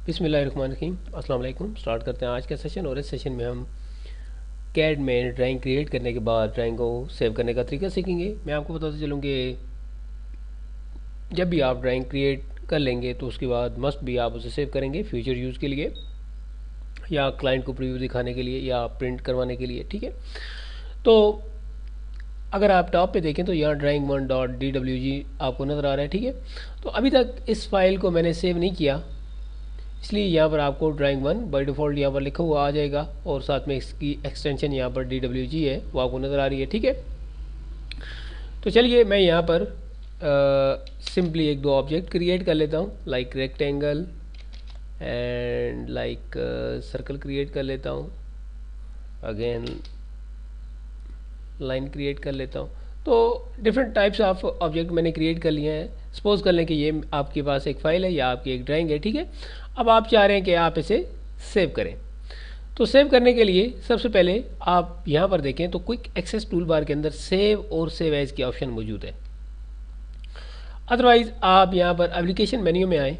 बिस्मिल्लाहिर्रहमानिर्रहीम अस्सलाम वालेकुम। स्टार्ट करते हैं आज का सेशन। और इस सेशन में हम कैड में ड्राइंग क्रिएट करने के बाद ड्राइंग को सेव करने का तरीका सीखेंगे। मैं आपको बताते चलूँ कि जब भी आप ड्राइंग क्रिएट कर लेंगे तो उसके बाद मस्ट भी आप उसे सेव करेंगे फ्यूचर यूज़ के लिए, या क्लाइंट को प्रीव्यू दिखाने के लिए, या प्रिंट करवाने के लिए। ठीक है, तो अगर आप टॉप पे देखें तो यहाँ drawing1.dwg आपको नज़र आ रहा है। ठीक है, तो अभी तक इस फाइल को मैंने सेव नहीं किया, इसलिए यहाँ पर आपको drawing1 बाय डिफ़ॉल्ट यहाँ पर लिखा हुआ आ जाएगा, और साथ में इसकी एक्सटेंशन यहाँ पर DWG है वो आपको नज़र आ रही है। ठीक है, तो चलिए मैं यहाँ पर सिंपली एक दो ऑब्जेक्ट क्रिएट कर लेता हूँ, like rectangle and like circle create कर लेता हूँ, अगेन लाइन क्रिएट कर लेता हूँ। तो डिफरेंट टाइप्स ऑफ ऑब्जेक्ट मैंने क्रिएट कर लिए हैं। सपोज कर लें कि ये आपके पास एक फ़ाइल है या आपकी एक ड्राइंग है। ठीक है, अब आप चाह रहे हैं कि आप इसे सेव करें, तो सेव करने के लिए सबसे पहले आप यहाँ पर देखें तो क्विक एक्सेस टूल बार के अंदर सेव और सेव एज के ऑप्शन मौजूद है। अदरवाइज़ आप यहाँ पर एप्लीकेशन मेन्यू में आएँ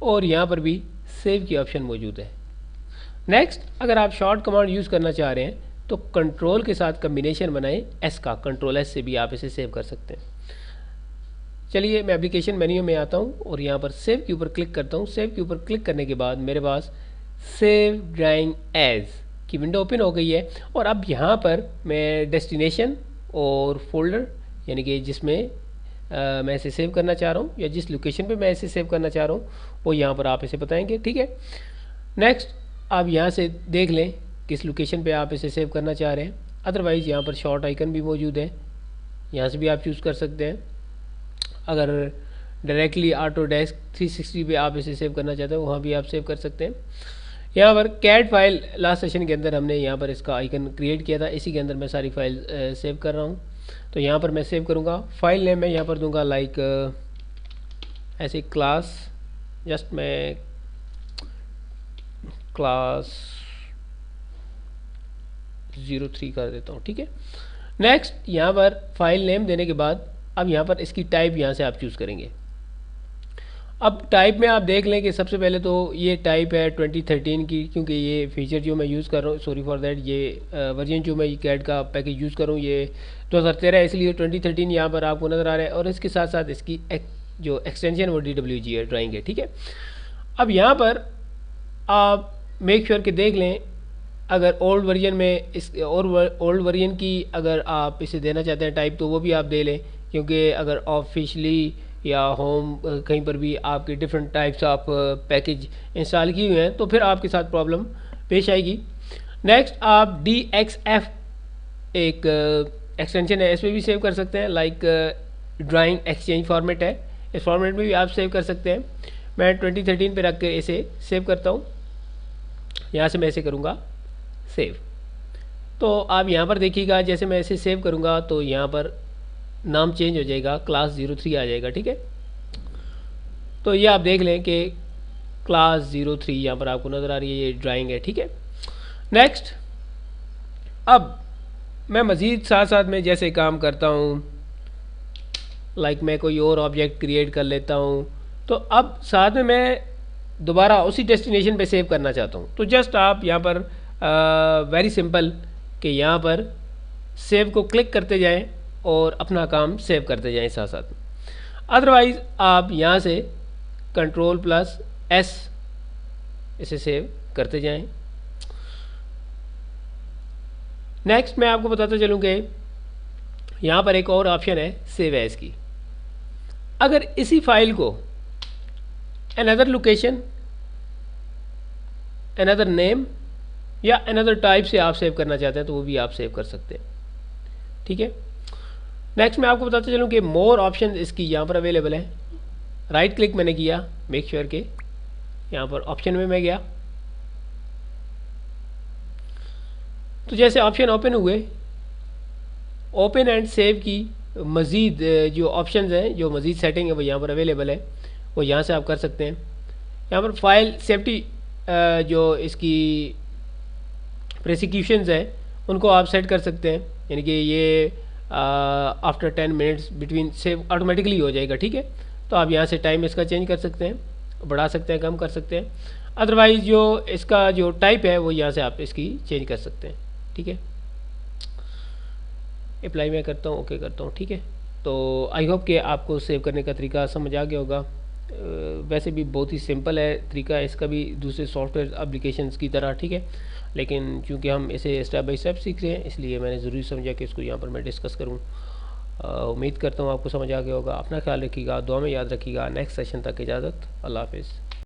और यहाँ पर भी सेव की ऑप्शन मौजूद है। नेक्स्ट, अगर आप शॉर्ट कमांड यूज़ करना चाह रहे हैं तो कंट्रोल के साथ कम्बिनेशन बनाएं एस का, कंट्रोल एस से भी आप इसे सेव कर सकते हैं। चलिए मैं एप्लीकेशन मेन्यू में आता हूँ और यहाँ पर सेव के ऊपर क्लिक करता हूँ। सेव के ऊपर क्लिक करने के बाद मेरे पास सेव ड्राइंग एज की विंडो ओपन हो गई है। और अब यहाँ पर मैं डेस्टिनेशन और फोल्डर, यानी कि जिसमें मैं इसे सेव करना चाह रहा हूँ या जिस लोकेशन पे मैं इसे सेव करना चाह रहा हूँ वो यहाँ पर आप इसे बताएंगे। ठीक है, नेक्स्ट आप यहाँ से देख लें किस लोकेशन पे आप इसे सेव करना चाह रहे हैं। अदरवाइज़ यहाँ पर शॉर्ट आइकन भी मौजूद है, यहाँ से भी आप चूज़ कर सकते हैं। अगर डायरेक्टली ऑटोडेस्क 360 पे आप इसे सेव करना चाहते हैं वहाँ भी आप सेव कर सकते हैं। यहाँ पर कैड फाइल लास्ट सेशन के अंदर हमने यहाँ पर इसका आइकन क्रिएट किया था, इसी के अंदर मैं सारी फाइल सेव कर रहा हूँ। तो यहाँ पर मैं सेव करूँगा, फाइल नेम मैं यहाँ पर दूंगा लाइक ऐसे क्लास, जस्ट मैं क्लास 03 कर देता हूँ। ठीक है, नेक्स्ट यहाँ पर फाइल नेम देने के बाद अब यहाँ पर इसकी टाइप यहाँ से आप चूज़ करेंगे। अब टाइप में आप देख लें कि सबसे पहले तो ये टाइप है 2013 की, क्योंकि ये फीचर जो मैं यूज़ कर रहा हूँ, सॉरी फॉर दैट, ये वर्जन जो मैं कैड का पैकेज यूज़ कर रहा हूँ ये 2013 है, इसलिए 2013 यहाँ पर आपको नज़र आ रहा है। और इसके साथ साथ इसकी जो एक्सटेंशन वो DWG है, ड्राइंग है। ठीक है, अब यहाँ पर आप मेक श्योर कि देख लें, अगर ओल्ड वर्जन में इस और ओल्ड वर्जन की अगर आप इसे देना चाहते हैं टाइप तो वो भी आप दे लें, क्योंकि अगर ऑफिशियली या होम कहीं पर भी आपके different types of package install किए हुए हैं तो फिर आपके साथ प्रॉब्लम पेश आएगी। नेक्स्ट आप DXF एक एक्सटेंशन है, इस पर भी सेव कर सकते हैं, लाइक ड्राइंग एक्सचेंज फॉर्मेट है, इस फॉर्मेट में भी आप सेव कर सकते हैं। मैं 2013 पे रख कर इसे सेव करता हूँ, यहाँ से मैं इसे करूँगा सेव। तो आप यहाँ पर देखिएगा जैसे मैं इसे सेव करूँगा तो यहाँ पर नाम चेंज हो जाएगा, क्लास 03 आ जाएगा। ठीक है, तो ये आप देख लें कि क्लास 03 यहाँ पर आपको नज़र आ रही है, ये ड्राइंग है। ठीक है, नेक्स्ट अब मैं मज़ीद साथ साथ में जैसे काम करता हूँ, लाइक मैं कोई और ऑब्जेक्ट क्रिएट कर लेता हूँ, तो अब साथ में मैं दोबारा उसी डेस्टिनेशन पे सेव करना चाहता हूँ, तो जस्ट आप यहाँ पर वेरी सिंपल कि यहाँ पर सेव को क्लिक करते जाएं और अपना काम सेव करते जाएं साथ साथ। अदरवाइज़ आप यहाँ से Ctrl+S इसे सेव करते जाएं। नेक्स्ट मैं आपको बताता चलूँ कि यहाँ पर एक और ऑप्शन है सेव एज की। अगर इसी फाइल को अनदर लोकेशन, अनदर नेम या अनदर टाइप से आप सेव करना चाहते हैं तो वो भी आप सेव कर सकते हैं। ठीक है, नेक्स्ट मैं आपको बताता चलूँ कि मोर ऑप्शन इसकी यहाँ पर अवेलेबल है। राइट क्लिक मैंने किया, मेक श्योर के यहाँ पर ऑप्शन में मैं गया, तो जैसे ऑप्शन ओपन हुए, ओपन एंड सेव की मज़ीद जो ऑप्शंस हैं, जो मज़ीद सेटिंग है वो यहाँ पर अवेलेबल है, वो यहाँ से आप कर सकते हैं। यहाँ पर फाइल सेफ्टी जो इसकी प्रोसिक्यूशंस हैं उनको आप सेट कर सकते हैं, यानी कि ये after 10 minutes between save automatically हो जाएगा। ठीक है, तो आप यहाँ से टाइम इसका चेंज कर सकते हैं। बढ़ा सकते हैं, कम कर सकते हैं। अदरवाइज़ जो इसका जो टाइप है वो यहाँ से आप इसकी चेंज कर सकते हैं, ठीक है। अप्लाई मैं करता हूँ, ओके करता हूँ, ठीक है। तो आई होप कि आपको सेव करने का तरीका समझ आ गया होगा। वैसे भी बहुत ही सिंपल है तरीका इसका भी, दूसरे सॉफ्टवेयर एप्लीकेशंस की तरह, ठीक है। लेकिन चूंकि हम इसे स्टेप बाय स्टेप सीख रहे हैं, इसलिए मैंने ज़रूरी समझा कि इसको यहाँ पर मैं डिस्कस करूँ। उम्मीद करता हूँ आपको समझ आ गया होगा। अपना ख्याल रखिएगा, दुआ में याद रखिएगा। नेक्स्ट सेशन तक इजाज़त, अल्लाह हाफिज़।